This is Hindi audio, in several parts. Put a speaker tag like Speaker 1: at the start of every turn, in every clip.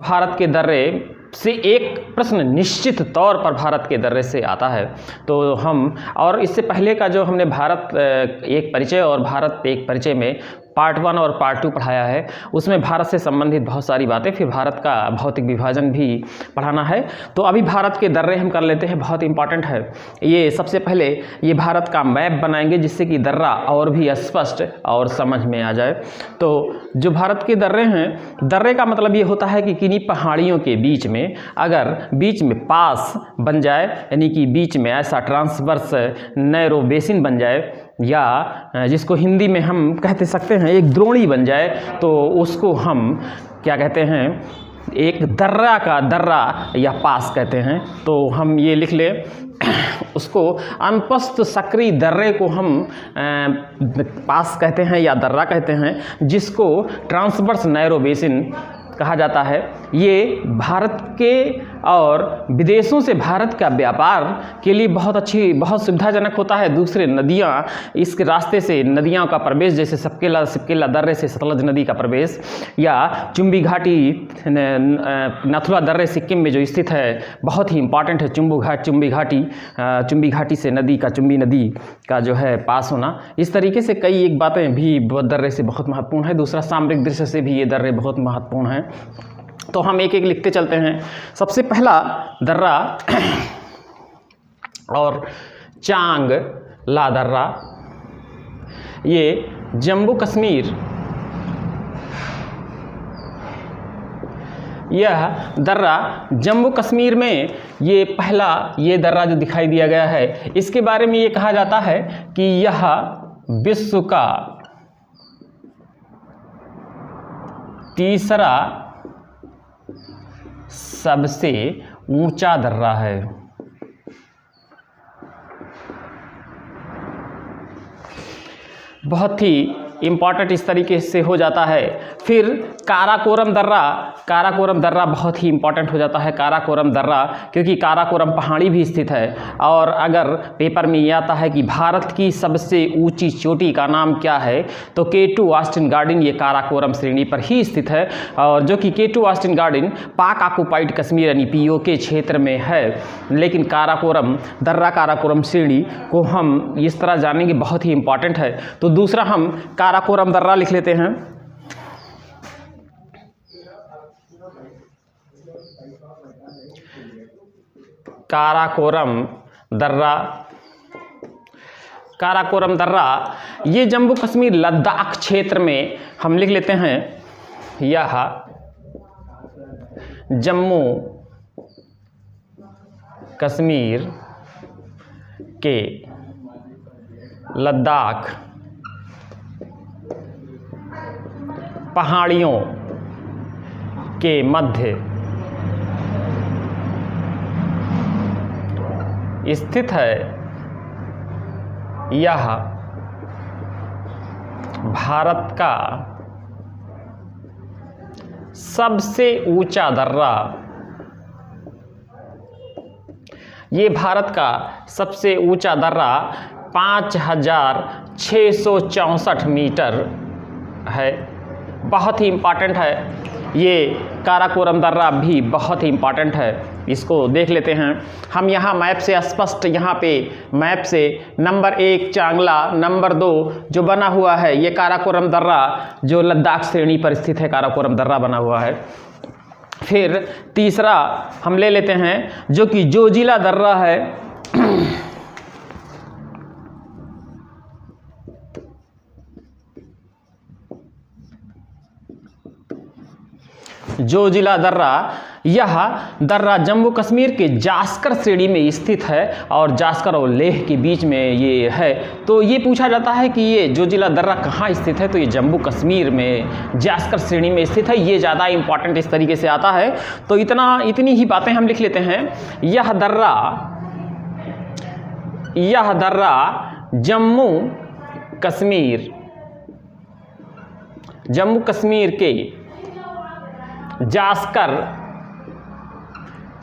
Speaker 1: भारत के दर्रे से एक प्रश्न निश्चित तौर पर भारत के दर्रे से आता है। तो हम, और इससे पहले का जो हमने भारत एक परिचय और भारत एक परिचय में पार्ट 1 और पार्ट 2 पढ़ाया है, उसमें भारत से संबंधित बहुत सारी बातें, फिर भारत का भौतिक विभाजन भी पढ़ाना है। तो अभी भारत के दर्रे हम कर लेते हैं, बहुत इंपॉर्टेंट है ये। सबसे पहले ये भारत का मैप बनाएंगे जिससे कि दर्रा और भी स्पष्ट और समझ में आ जाए। तो जो भारत के दर्रे हैं, दर्रे का मतलब ये होता है कि किन्हीं पहाड़ियों के बीच में अगर बीच में पास बन जाए, यानी कि बीच में ऐसा ट्रांसवर्स नैरो बेसिन बन जाए, या जिसको हिंदी में हम कहते सकते हैं एक द्रोणी बन जाए, तो उसको हम क्या कहते हैं, एक दर्रा का दर्रा या पास कहते हैं। तो हम ये लिख लें उसको अनुपस्थ सक्रिय दर्रे को हम पास कहते हैं या दर्रा कहते हैं, जिसको ट्रांसवर्स नैरो बेसिन कहा जाता है। ये भारत के और विदेशों से भारत का व्यापार के लिए बहुत सुविधाजनक होता है। दूसरे नदियाँ इसके रास्ते से, नदियों का प्रवेश, जैसे सिपकेला दर्रे से सतलज नदी का प्रवेश, या चुम्बी घाटी नथुला दर्रे सिक्किम में जो स्थित है, बहुत ही इंपॉर्टेंट है चुम्बी घाटी से नदी का, चुम्बी नदी का जो है पास होना। इस तरीके से कई एक बातें भी दर्रे से बहुत महत्वपूर्ण है। दूसरा, सामरिक दृष्टि से भी ये दर्रे बहुत महत्वपूर्ण हैं। तो हम एक एक लिखते चलते हैं। सबसे पहला दर्रा और चांग ला दर्रा, ये जम्मू कश्मीर, यह दर्रा जम्मू कश्मीर में ये पहला ये दर्रा जो दिखाई दिया गया है, इसके बारे में ये कहा जाता है कि यह विश्व का तीसरा सबसे ऊंचा दर्रा है। बहुत ही इम्पॉर्टेंट इस तरीके से हो जाता है। फिर काराकोरम दर्रा बहुत ही इम्पॉर्टेंट हो जाता है। काराकोरम दर्रा, क्योंकि काराकोरम पहाड़ी भी स्थित है। और अगर पेपर में ये आता है कि भारत की सबसे ऊंची चोटी का नाम क्या है, तो K2 ऑस्टिन गार्डन ये काराकोरम श्रेणी पर ही स्थित है, और जो कि K2 ऑस्टिन गार्डन पाक ऑक्युपाइड कश्मीर यानी POK क्षेत्र में है। लेकिन काराकोरम दर्रा, काराकोरम श्रेणी को हम इस तरह जानेंगे, बहुत ही इम्पॉर्टेंट है। तो दूसरा हम काराकोरम दर्रा लिख लेते हैं। काराकोरम दर्रा ये जम्मू कश्मीर लद्दाख क्षेत्र में हम लिख लेते हैं। यह जम्मू कश्मीर के लद्दाख पहाड़ियों के मध्य स्थित है। यह भारत का सबसे ऊंचा दर्रा, ये भारत का सबसे ऊंचा दर्रा 5664 मीटर है। बहुत ही इम्पॉर्टेंट है ये काराकोरम दर्रा भी, बहुत ही इम्पॉर्टेंट है। इसको देख लेते हैं हम यहाँ मैप से स्पष्ट। यहाँ पे मैप से नंबर 1 चांगला, नंबर 2 जो बना हुआ है ये काराकोरम दर्रा जो लद्दाख श्रेणी पर स्थित है, काराकोरम दर्रा बना हुआ है। फिर तीसरा हम ले लेते हैं जो कि जोजिला दर्रा है। जोजिला दर्रा, यह दर्रा जम्मू कश्मीर के जास्कर श्रेणी में स्थित है और जास्कर और लेह के बीच में ये है। तो ये पूछा जाता है कि ये जोजिला दर्रा कहाँ स्थित है, तो ये जम्मू कश्मीर में जास्कर श्रेणी में स्थित है। ये ज़्यादा इंपॉर्टेंट इस तरीके से आता है। तो इतनी ही बातें हम लिख लेते हैं। यह दर्रा जम्मू कश्मीर के जास्कर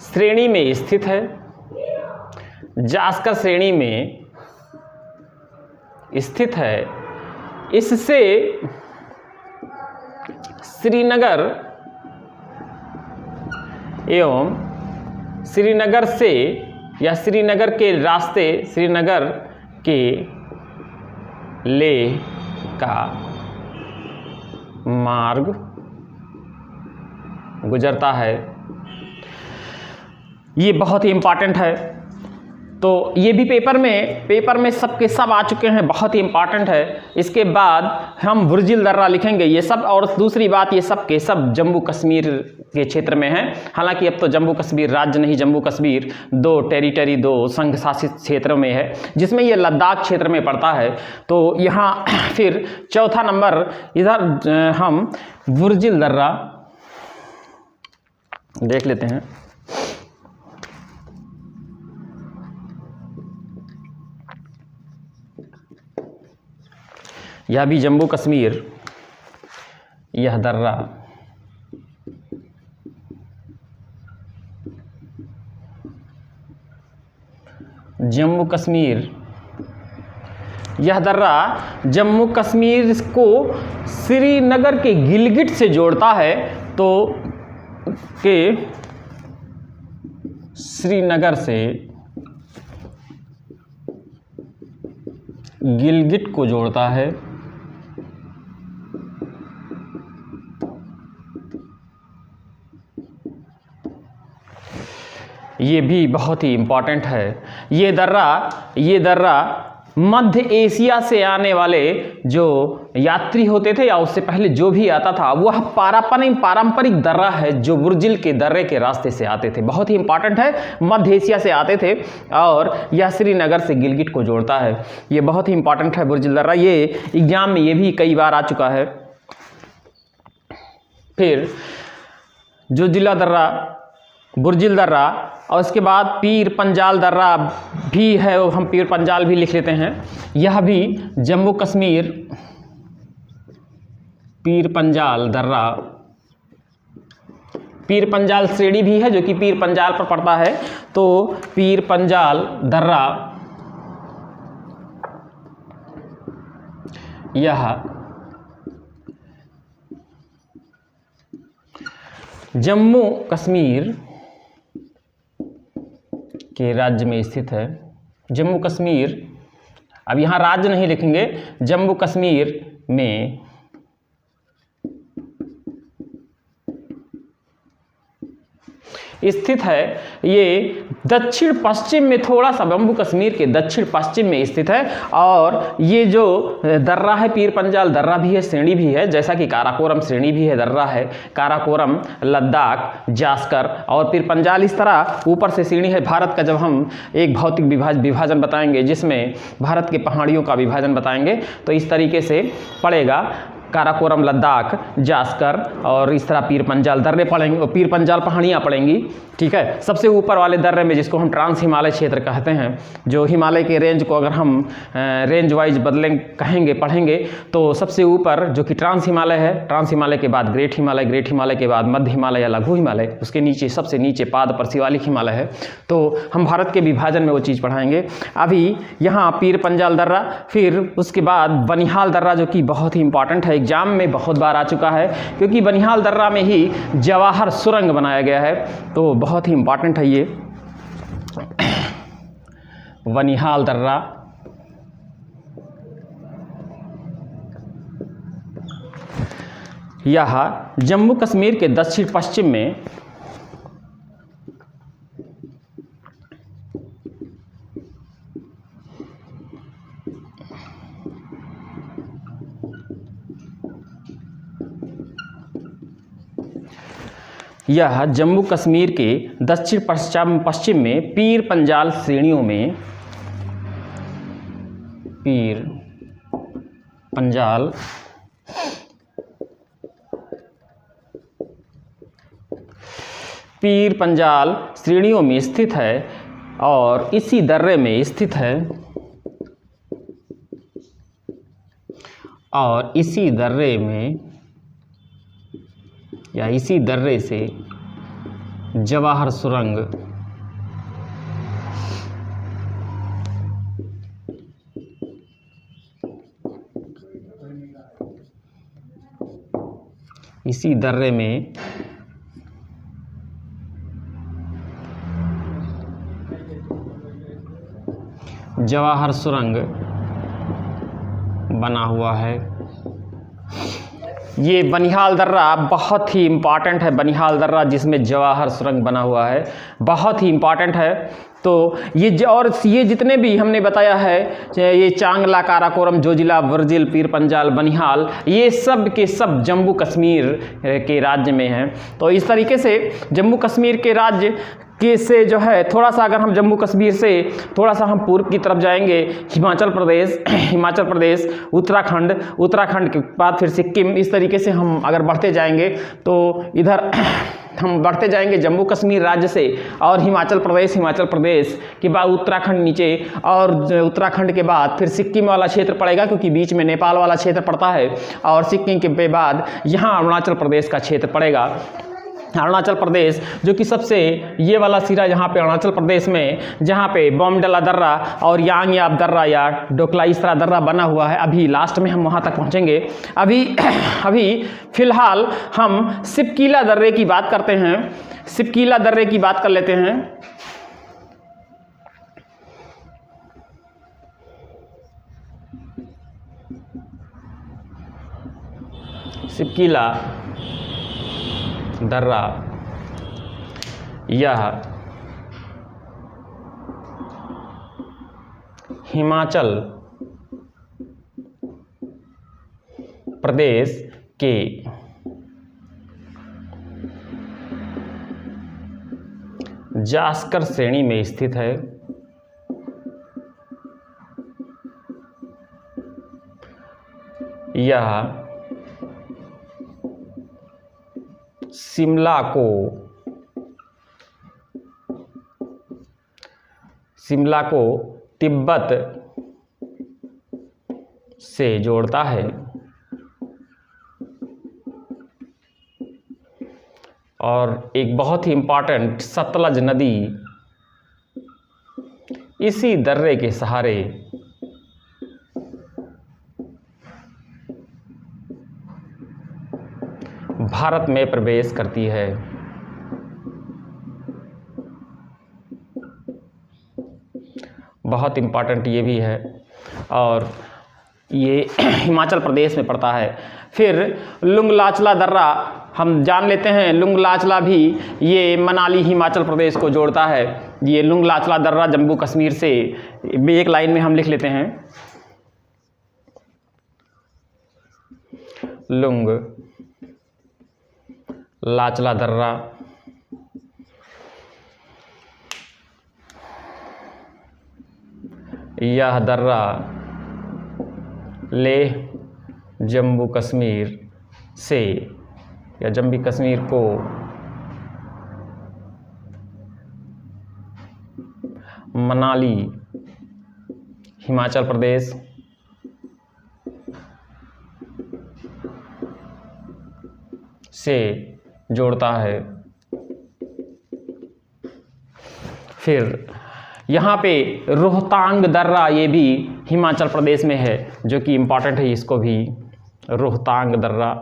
Speaker 1: श्रेणी में स्थित है। जास्कर श्रेणी में स्थित है। इससे श्रीनगर एवं श्रीनगर से या श्रीनगर के रास्ते श्रीनगर के लेह का मार्ग गुजरता है। ये बहुत ही इम्पॉर्टेंट है। तो ये भी पेपर में सब के सब आ चुके हैं, बहुत ही इम्पॉर्टेंट है। इसके बाद हम बुर्जिल दर्रा लिखेंगे। ये सब, और दूसरी बात, ये सब के सब जम्मू कश्मीर के क्षेत्र में हैं। हालांकि अब तो जम्मू कश्मीर राज्य नहीं, जम्मू कश्मीर दो संघ शासित क्षेत्रों में है, जिसमें ये लद्दाख क्षेत्र में पड़ता है। तो यहाँ फिर चौथा नंबर इधर हम बुर्जिल दर्रा देख लेते हैं। यह भी जम्मू कश्मीर, यह दर्रा जम्मू कश्मीर, यह दर्रा जम्मू कश्मीर को श्रीनगर के गिलगिट से जोड़ता है। तो के श्रीनगर से गिलगिट को जोड़ता है। ये भी बहुत ही इम्पॉर्टेंट है। ये दर्रा मध्य एशिया से आने वाले जो यात्री होते थे या उससे पहले जो भी आता था, वह पारंपरिक दर्रा है जो बुर्जिल के दर्रे के रास्ते से आते थे। बहुत ही इंपॉर्टेंट है, मध्य एशिया से आते थे और यह श्रीनगर से गिलगिट को जोड़ता है। ये बहुत ही इंपॉर्टेंट है बुर्जिल दर्रा। ये एग्जाम में ये भी कई बार आ चुका है। फिर जो जिला दर्रा, बुर्जिल दर्रा, और उसके बाद पीर पंजाल दर्रा भी है, हम पीर पंजाल भी लिख लेते हैं। यह भी जम्मू कश्मीर पीर पंजाल दर्रा, पीर पंजाल श्रेणी भी है जो कि पीर पंजाल पर पड़ता है। तो पीर पंजाल दर्रा यह जम्मू कश्मीर के राज्य में स्थित है। जम्मू कश्मीर, अब यहाँ राज्य नहीं लिखेंगे, जम्मू कश्मीर में स्थित है। ये दक्षिण पश्चिम में, थोड़ा सा जम्मू कश्मीर के दक्षिण पश्चिम में स्थित है। और ये जो दर्रा है, पीर पंजाल दर्रा भी है, श्रेणी भी है, जैसा कि काराकोरम श्रेणी भी है, दर्रा है। काराकोरम, लद्दाख, जास्कर और पीर पंजाल इस तरह ऊपर से श्रेणी है। भारत का जब हम एक भौतिक विभाजन बताएंगे, जिसमें भारत के पहाड़ियों का विभाजन बताएंगे, तो इस तरीके से पड़ेगा। काराकोरम, लद्दाख, जास्कर और इस तरह पीर पंजाल दर्रे पड़ेंगे, पीर पंजाल पहाड़ियाँ पड़ेंगी। ठीक है। सबसे ऊपर वाले दर्रे में, जिसको हम ट्रांस हिमालय क्षेत्र कहते हैं, जो हिमालय के रेंज को अगर हम रेंज वाइज कहेंगे, पढ़ेंगे, तो सबसे ऊपर जो कि ट्रांस हिमालय है, ट्रांस हिमालय के बाद ग्रेट हिमालय, ग्रेट हिमालय के बाद मध्य हिमालय या लघु हिमालय, उसके नीचे सबसे नीचे पाद पर शिवालिक हिमालय है। तो हम भारत के विभाजन में वो चीज़ पढ़ाएंगे। अभी यहाँ पीर पंजाल दर्रा, फिर उसके बाद बनिहाल दर्रा, जो कि बहुत ही इंपॉर्टेंट है, एग्जाम में बहुत बार आ चुका है, क्योंकि बनिहाल दर्रा में ही जवाहर सुरंग बनाया गया है। तो बहुत ही इंपॉर्टेंट है ये बनिहाल दर्रा। यह जम्मू कश्मीर के दक्षिण पश्चिम में यह जम्मू कश्मीर के दक्षिण पश्चिम में पीर पंजाल श्रेणियों में, पीर पंजाल श्रेणियों में स्थित है और इसी दर्रे में स्थित है, और इसी दर्रे में या इसी दर्रे से जवाहर सुरंग इसी दर्रे में जवाहर सुरंग बना हुआ है। ये बनिहाल दर्रा बहुत ही इम्पॉर्टेंट है, बनिहाल दर्रा जिसमें जवाहर सुरंग बना हुआ है, बहुत ही इम्पॉर्टेंट है। तो ये जितने भी हमने बताया है, ये चांगला, काराकोरम, जोजिला, वर्जिल, पीर पंजाल, बनिहाल, ये सब के सब जम्मू कश्मीर के राज्य में हैं। तो इस तरीके से जम्मू कश्मीर के राज्य के से जो है थोड़ा सा, अगर हम जम्मू कश्मीर से थोड़ा सा हम पूर्व की तरफ जाएंगे, हिमाचल प्रदेश, उत्तराखंड के बाद फिर सिक्किम, इस तरीके से हम अगर बढ़ते जाएंगे तो इधर हम बढ़ते जाएंगे जम्मू कश्मीर राज्य से, और हिमाचल प्रदेश के बाद उत्तराखंड नीचे, और उत्तराखंड के बाद फिर सिक्किम वाला क्षेत्र पड़ेगा, क्योंकि बीच में नेपाल वाला क्षेत्र पड़ता है, और सिक्किम के बाद यहाँ अरुणाचल प्रदेश का क्षेत्र पड़ेगा। अरुणाचल प्रदेश जो कि सबसे ये वाला सिरा यहाँ पे अरुणाचल प्रदेश में, जहाँ पे बोमडिला दर्रा और यांगयाप दर्रा या डोकलाईसरा दर्रा बना हुआ है, अभी लास्ट में हम वहाँ तक पहुँचेंगे। अभी फ़िलहाल हम सिपकीला दर्रे की बात करते हैं, सिपकीला दर्रे की बात कर लेते हैं। सिपकीला दर्रा यह हिमाचल प्रदेश के जास्कर श्रेणी में स्थित है। यह शिमला को तिब्बत से जोड़ता है, और एक बहुत ही इम्पॉर्टेंट सतलज नदी इसी दर्रे के सहारे भारत में प्रवेश करती है। बहुत इम्पॉर्टेंट ये भी है, और ये हिमाचल प्रदेश में पड़ता है। फिर लुंगलाचला दर्रा हम जान लेते हैं, लुंगलाचला भी ये मनाली हिमाचल प्रदेश को जोड़ता है। ये लुंगलाचला दर्रा जम्मू कश्मीर से एक लाइन में हम लिख लेते हैं, लुंग लाचला दर्रा यह दर्रा लेह जम्मू कश्मीर से या जम्मू कश्मीर को मनाली हिमाचल प्रदेश से जोड़ता है। फिर यहाँ पे रोहतांग दर्रा, ये भी हिमाचल प्रदेश में है, जो कि इम्पॉर्टेंट है, इसको भी रोहतांग दर्रा।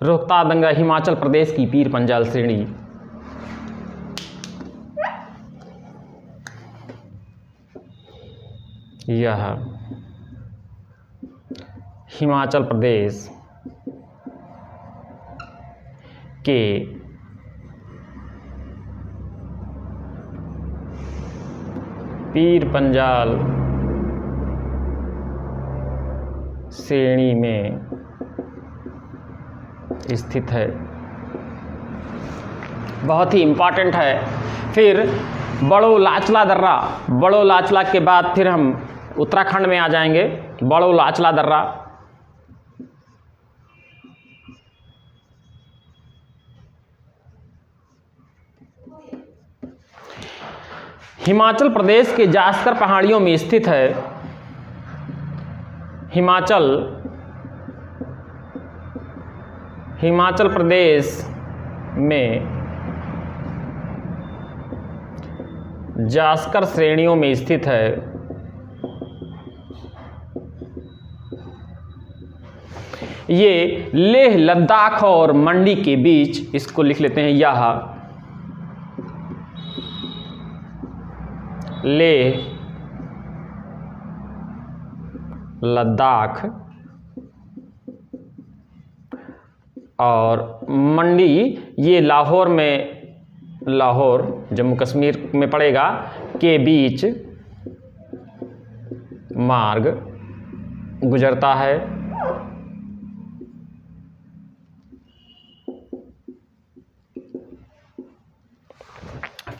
Speaker 1: रोहतांग दर्रा हिमाचल प्रदेश की पीर पंजाल श्रेणी। यह हिमाचल प्रदेश के पीर पंजाल श्रेणी में स्थित है, बहुत ही इम्पॉर्टेंट है। फिर बड़ो लाचला दर्रा, बड़ो लाचला के बाद फिर हम उत्तराखंड में आ जाएंगे। बड़ो लाचला दर्रा हिमाचल प्रदेश के जास्कर पहाड़ियों में स्थित है। हिमाचल प्रदेश में जास्कर श्रेणियों में स्थित है। ये लेह लद्दाख और मंडी के बीच, इसको लिख लेते हैं, यह लेह, लद्दाख और मंडी ये लाहौर जम्मू कश्मीर में पड़ेगा के बीच मार्ग गुजरता है।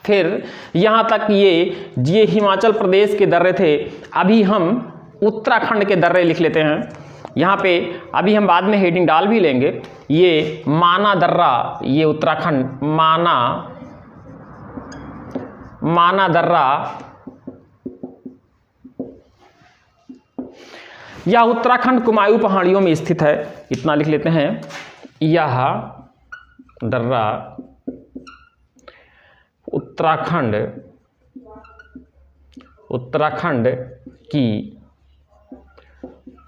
Speaker 1: फिर यहाँ तक ये हिमाचल प्रदेश के दर्रे थे। अभी हम उत्तराखंड के दर्रे लिख लेते हैं यहाँ पे। अभी हम बाद में हेडिंग डाल भी लेंगे। ये माना दर्रा, ये उत्तराखंड माना दर्रा, यह उत्तराखंड कुमायूं पहाड़ियों में स्थित है। इतना लिख लेते हैं। यह दर्रा उत्तराखंड की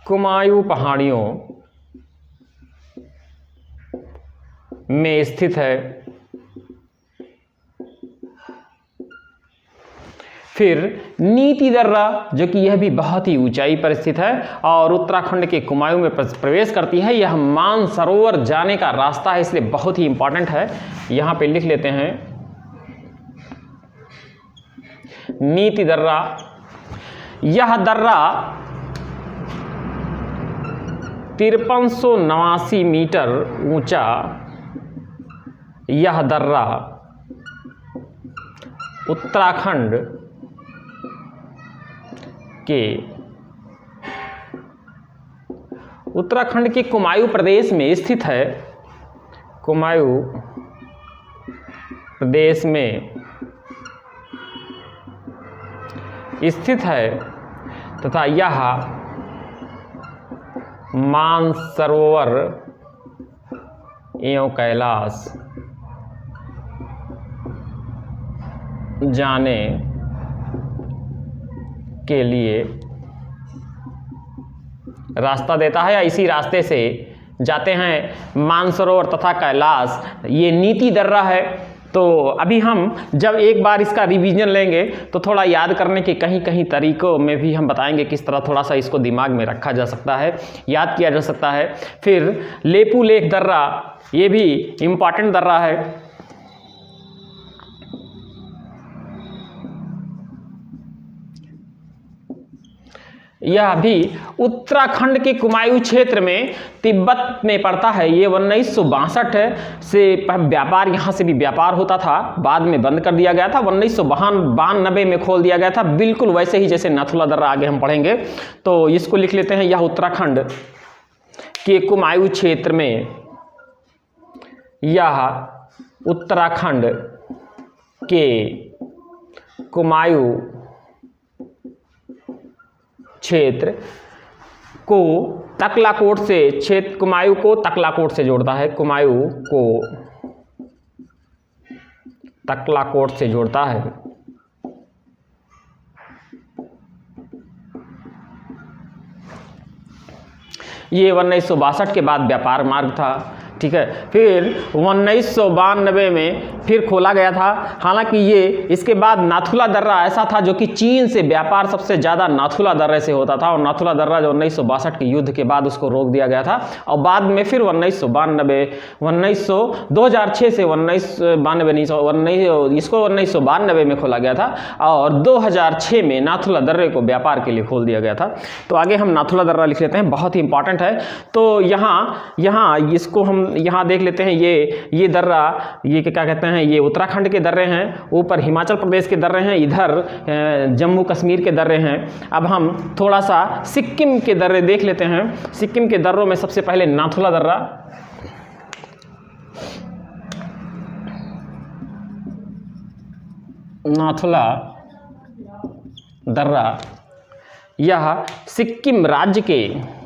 Speaker 1: कुमायूं पहाड़ियों में स्थित है। फिर नीति दर्रा, जो कि यह भी बहुत ही ऊंचाई पर स्थित है और उत्तराखंड के कुमायूं में प्रवेश करती है। यह मानसरोवर जाने का रास्ता है, इसलिए बहुत ही इंपॉर्टेंट है। यहाँ पे लिख लेते हैं नीति दर्रा। यह दर्रा 5389 मीटर ऊंचा, यह दर्रा उत्तराखंड के कुमायूं प्रदेश में स्थित है। कुमायूं प्रदेश में स्थित है तथा यह मानसरोवर एवं कैलाश जाने के लिए रास्ता देता है, या इसी रास्ते से जाते हैं मानसरोवर तथा कैलाश। ये नीति दर्रा है। तो अभी हम जब एक बार इसका रिवीजन लेंगे तो थोड़ा याद करने के कहीं कहीं तरीकों में भी हम बताएंगे किस तरह थोड़ा सा इसको दिमाग में रखा जा सकता है, याद किया जा सकता है। फिर लेपू लेक दर्रा, ये भी इम्पॉर्टेंट दर्रा है। यह भी उत्तराखंड के कुमायूं क्षेत्र में तिब्बत में पड़ता है। ये 1962 से व्यापार, यहाँ से भी व्यापार होता था, बाद में बंद कर दिया गया था। 1992 में खोल दिया गया था, बिल्कुल वैसे ही जैसे नाथुला दर्रा आगे हम पढ़ेंगे। तो इसको लिख लेते हैं। यह उत्तराखंड के कुमायूं क्षेत्र में, यह उत्तराखंड के कुमायूं क्षेत्र को तकलाकोट से, क्षेत्र कुमायूं को तकलाकोट से जोड़ता है। कुमायूं को तकलाकोट से जोड़ता है। ये 1962 के बाद व्यापार मार्ग था, ठीक है। फिर 1992 में फिर खोला गया था। हालांकि ये इसके बाद नाथुला दर्रा ऐसा था जो कि चीन से व्यापार सबसे ज़्यादा नाथुला दर्रे से होता था, और नाथुला दर्रा जो 1962 के युद्ध के बाद उसको रोक दिया गया था। और बाद में फिर 2006 से 1992 में खोला गया था, और 2006 में नाथुला दर्रे को व्यापार के लिए खोल दिया गया था। तो आगे हम नाथुला दर्रा लिख लेते हैं, बहुत ही इंपॉर्टेंट है। तो यहाँ इसको हम यहाँ देख लेते हैं। ये दर्रा, ये क्या कहते हैं, ये उत्तराखंड के दर्रे हैं, ऊपर हिमाचल प्रदेश के दर्रे हैं, इधर जम्मू कश्मीर के दर्रे हैं। अब हम थोड़ा सा सिक्किम के दर्रे देख लेते हैं। सिक्किम के दर्रों में सबसे पहले नाथुला दर्रा। नाथुला दर्रा यह सिक्किम राज्य के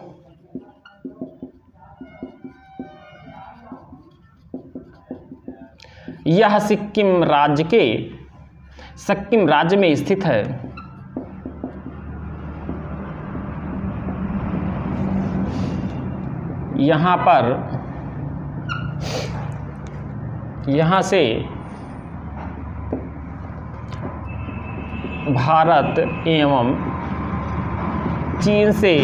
Speaker 1: सिक्किम राज्य में स्थित है। यहाँ से भारत एवं चीन से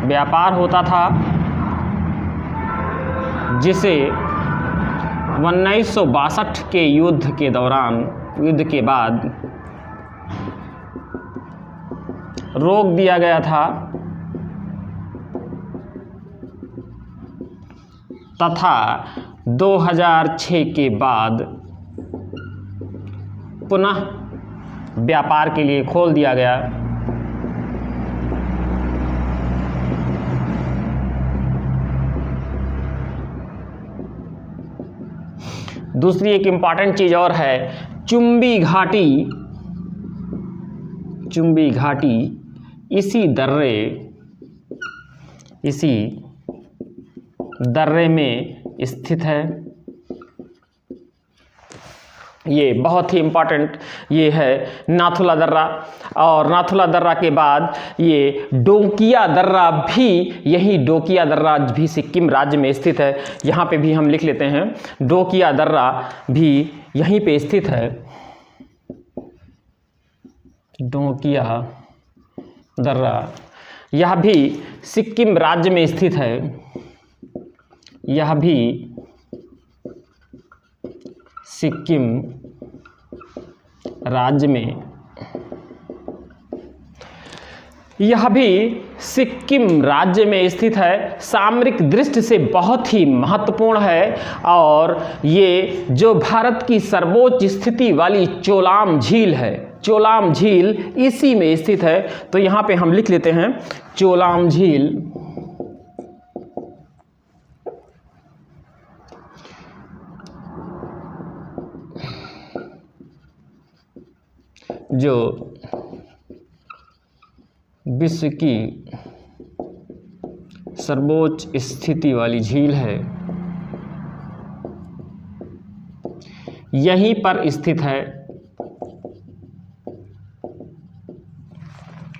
Speaker 1: व्यापार होता था, जिसे 1962 के युद्ध के बाद रोक दिया गया था तथा 2006 के बाद पुनः व्यापार के लिए खोल दिया गया। दूसरी एक इम्पॉर्टेंट चीज़ और है, चुंबी घाटी इसी दर्रे में स्थित है। ये बहुत ही इम्पॉर्टेंट ये है नाथुला दर्रा, और नाथुला दर्रा के बाद ये डोकिया दर्रा भी, यही डोकिया दर्रा भी सिक्किम राज्य में स्थित है। यहाँ पे भी हम लिख लेते हैं, डोकिया दर्रा भी यहीं पे स्थित है। डोकिया दर्रा यह भी सिक्किम राज्य में स्थित है। यह भी सिक्किम राज्य में, यह भी सिक्किम राज्य में स्थित है। सामरिक दृष्टि से बहुत ही महत्वपूर्ण है, और ये जो भारत की सर्वोच्च स्थिति वाली चोलाम झील है, चोलाम झील इसी में स्थित है। तो यहाँ पे हम लिख लेते हैं चोलाम झील जो विश्व की सर्वोच्च स्थिति वाली झील है, यहीं पर स्थित है।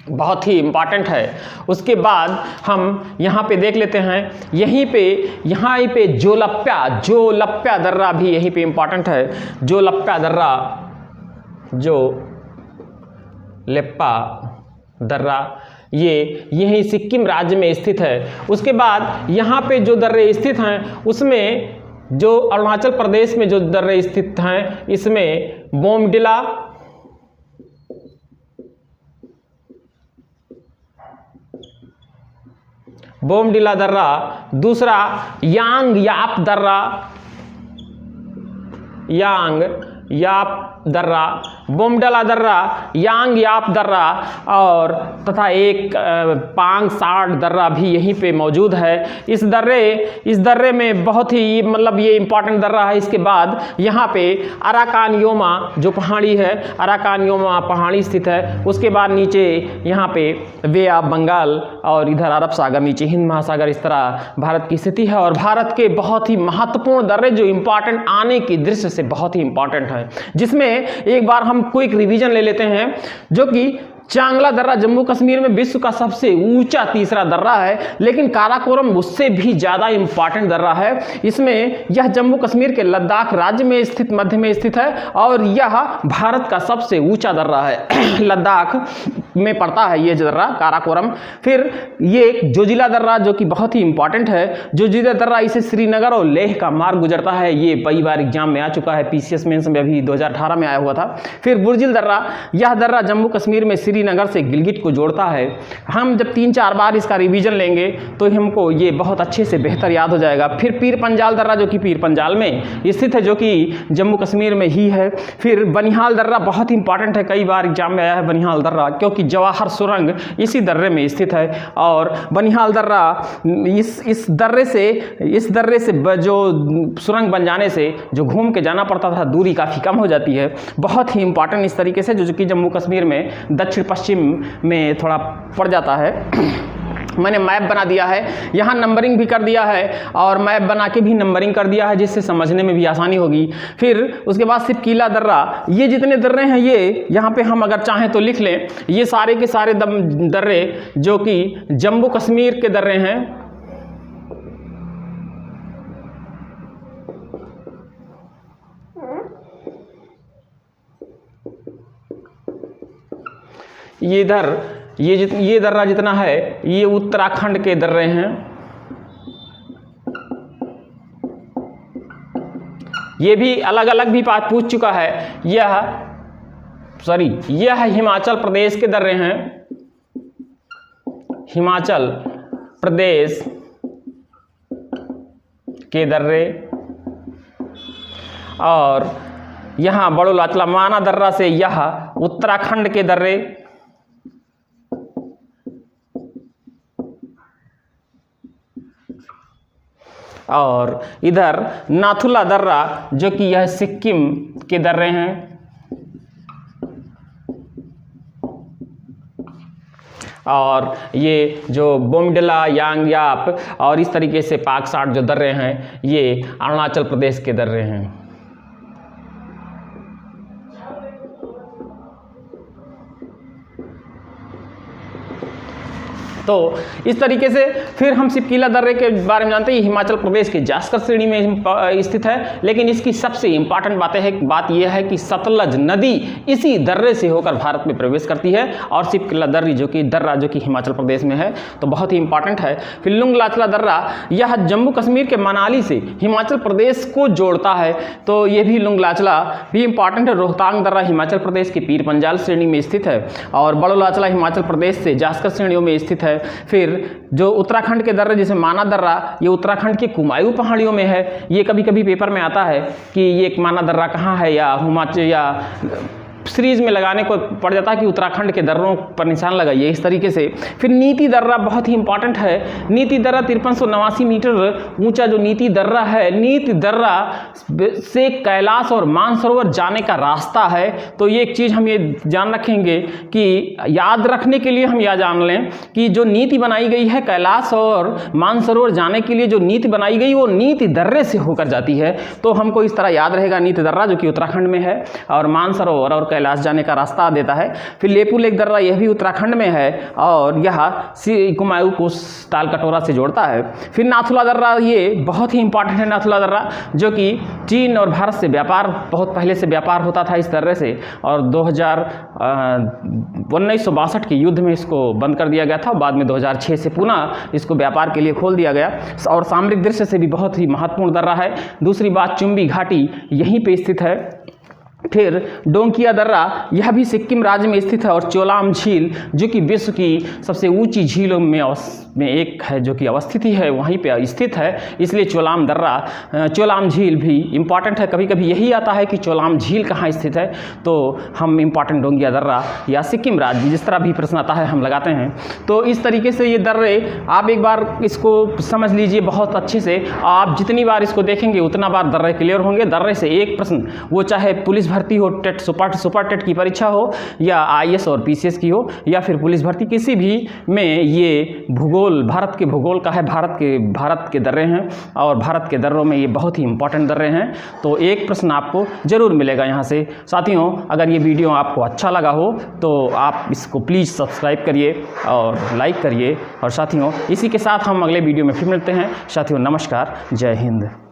Speaker 1: बहुत ही इम्पॉर्टेंट है। उसके बाद हम यहाँ पे देख लेते हैं, यहाँ पे जोलप्या दर्रा भी यहीं पे इम्पॉर्टेंट है। जोलप्या दर्रा, जो लेप्पा दर्रा, ये यही सिक्किम राज्य में स्थित है। उसके बाद यहाँ पे जो दर्रे स्थित हैं, उसमें जो अरुणाचल प्रदेश में जो दर्रे स्थित हैं, इसमें बोमडिला दर्रा, दूसरा यांग याप दर्रा, बोमडिला दर्रा, यांग याप दर्रा, और तथा एक पांग साठ दर्रा भी यहीं पे मौजूद है। इस दर्रे में बहुत ही मतलब ये इम्पॉर्टेंट दर्रा है। इसके बाद यहाँ पे अराकान योमा जो पहाड़ी है, अराकान योमा पहाड़ी स्थित है। उसके बाद नीचे यहाँ पे वे ऑफ बंगाल और इधर अरब सागर, नीचे हिंद महासागर, इस तरह भारत की स्थिति है। और भारत के बहुत ही महत्वपूर्ण दर्रे जो इम्पॉर्टेंट आने की दृष्टि से बहुत ही इम्पॉर्टेंट है, जिसमें एक बार हम क्विक रिवीजन ले लेते हैं, जो कि चांगला दर्रा जम्मू कश्मीर में विश्व का सबसे ऊंचा तीसरा दर्रा है, लेकिन काराकोरम उससे भी ज़्यादा इंपॉर्टेंट दर्रा है। इसमें यह जम्मू कश्मीर के लद्दाख राज्य में स्थित, मध्य में स्थित है, और यह भारत का सबसे ऊंचा दर्रा है। लद्दाख में पड़ता है ये दर्रा काराकोरम। फिर ये जोजिला दर्रा जो कि बहुत ही इंपॉर्टेंट है। जोजिला दर्रा इसे श्रीनगर और लेह का मार्ग गुजरता है। ये कई बार एग्जाम में आ चुका है, पीसीएस मेंस में अभी 2018 में आया हुआ था। फिर बुर्जिल दर्रा, यह दर्रा जम्मू कश्मीर में श्रीनगर से गिलगिट को जोड़ता है। हम जब 3-4 बार इसका रिवीजन लेंगे तो हमको ये बहुत अच्छे से बेहतर याद हो जाएगा। फिर पीर पंजाल दर्रा जो कि पीर पंजाल में स्थित है, जो कि जम्मू कश्मीर में ही है। फिर बनिहाल दर्रा बहुत इंपॉर्टेंट है, कई बार एग्जाम में आया है बनिहाल दर्रा, क्योंकि जवाहर सुरंग इसी दर्रे में स्थित है। और बनिहाल दर्रा इस दर्रे से जो सुरंग बन जाने से जो घूम के जाना पड़ता था, दूरी काफ़ी कम हो जाती है। बहुत ही इंपॉर्टेंट इस तरीके से, जो कि जम्मू कश्मीर में दक्षिण पश्चिम में थोड़ा पड़ जाता है। मैंने मैप बना दिया है, यहाँ नंबरिंग भी कर दिया है, और मैप बना के भी नंबरिंग कर दिया है, जिससे समझने में भी आसानी होगी। फिर उसके बाद सिर्फ कीला दर्रा, ये जितने दर्रे हैं ये यहाँ पे हम अगर चाहें तो लिख लें। ये सारे के सारे दर्रे जो कि जम्मू कश्मीर के दर्रे हैं, ये इधर ये दर्रा जितना है ये उत्तराखंड के दर्रे हैं, ये भी अलग अलग भी पूछ चुका है। यह हिमाचल प्रदेश के दर्रे हैं, हिमाचल प्रदेश के दर्रे। और यहाँ बड़ोलाचला माना दर्रा से यह उत्तराखंड के दर्रे। और इधर नाथुला दर्रा जो कि यह सिक्किम के दर्रे हैं। और ये जो बोमडिला, यांगयाप और इस तरीके से पाकसाट जो दर्रे हैं ये अरुणाचल प्रदेश के दर्रे हैं। तो इस तरीके से फिर हम सिपकीला दर्रे के बारे में जानते हैं। हिमाचल प्रदेश के जास्कर श्रेणी में स्थित है, लेकिन इसकी सबसे इंपॉर्टेंट बात यह है कि सतलज नदी इसी दर्रे से होकर भारत में प्रवेश करती है। और सिपकीला दर्रा जो कि हिमाचल प्रदेश में है, तो बहुत ही इंपॉर्टेंट है। फिर लुंगलाचला दर्रा यह जम्मू कश्मीर के मनाली से हिमाचल प्रदेश को जोड़ता है, तो ये भी लुंगलाचला भी इंपॉर्टेंट है। रोहतांग दर्रा हिमाचल प्रदेश की पीर पंजाल श्रेणी में स्थित है। और बड़ोलाचला हिमाचल प्रदेश से जास्कर श्रेणियों में स्थित है। फिर जो उत्तराखंड के दर्रे जैसे माना दर्रा, ये उत्तराखंड के कुमायूं पहाड़ियों में है। ये कभी कभी पेपर में आता है कि ये माना दर्रा कहाँ है, या हिमाचल या सीरीज में लगाने को पड़ जाता है कि उत्तराखंड के दर्रों पर निशान लगाइए, इस तरीके से। फिर नीति दर्रा बहुत ही इंपॉर्टेंट है। नीति दर्रा 5389 मीटर ऊंचा जो नीति दर्रा है, नीति दर्रा से कैलाश और मानसरोवर जाने का रास्ता है। तो ये एक चीज़ हम ये जान रखेंगे कि याद रखने के लिए हम यह जान लें कि जो नीति बनाई गई है कैलाश और मानसरोवर जाने के लिए, जो नीति बनाई गई वो नीति दर्रे से होकर जाती है। तो हमको इस तरह याद रहेगा, नीति दर्रा जो कि उत्तराखंड में है और मानसरोवर और कैलाश जाने का रास्ता देता है। फिर लेपू लेक दर्रा यह भी उत्तराखंड में है और यह कुमायूं को ताल कटोरा से जोड़ता है। फिर नाथुला दर्रा ये बहुत ही इंपॉर्टेंट है। नाथुला दर्रा जो कि चीन और भारत से व्यापार, बहुत पहले से व्यापार होता था इस दर्रे से, और 1962 के युद्ध में इसको बंद कर दिया गया था। बाद में 2006 से पुनः इसको व्यापार के लिए खोल दिया गया। और सामरिक दृष्टि से भी बहुत ही महत्वपूर्ण दर्रा है। दूसरी बात, चुम्बी घाटी यहीं पे स्थित है। फिर डोंकिया दर्रा यह भी सिक्किम राज्य में स्थित है। और चोलाम झील जो कि विश्व की सबसे ऊंची झीलों में एक है, जो कि अवस्थित ही है, वहीं पे स्थित है, इसलिए चोलाम झील भी इम्पॉर्टेंट है। कभी कभी यही आता है कि चोलाम झील कहाँ स्थित है, तो हम इम्पॉर्टेंट डोंगिया दर्रा या सिक्किम राज्य, जिस तरह भी प्रश्न आता है हम लगाते हैं। तो इस तरीके से ये दर्रे आप एक बार इसको समझ लीजिए बहुत अच्छे से। आप जितनी बार इसको देखेंगे उतना बार दर्रे क्लियर होंगे। दर्रे से एक प्रश्न, वो चाहे पुलिस भर्ती हो, टेट सुपर टेट की परीक्षा हो, या IAS और PCS की हो, या फिर पुलिस भर्ती, किसी भी में ये भूगोल, भारत के भूगोल का है। भारत के दर्रे हैं और भारत के दर्रों में ये बहुत ही इंपॉर्टेंट दर्रे हैं। तो एक प्रश्न आपको जरूर मिलेगा यहाँ से। साथियों, अगर ये वीडियो आपको अच्छा लगा हो तो आप इसको प्लीज़ सब्सक्राइब करिए और लाइक करिए। और साथियों, इसी के साथ हम अगले वीडियो में फिर मिलते हैं। साथियों, नमस्कार, जय हिंद।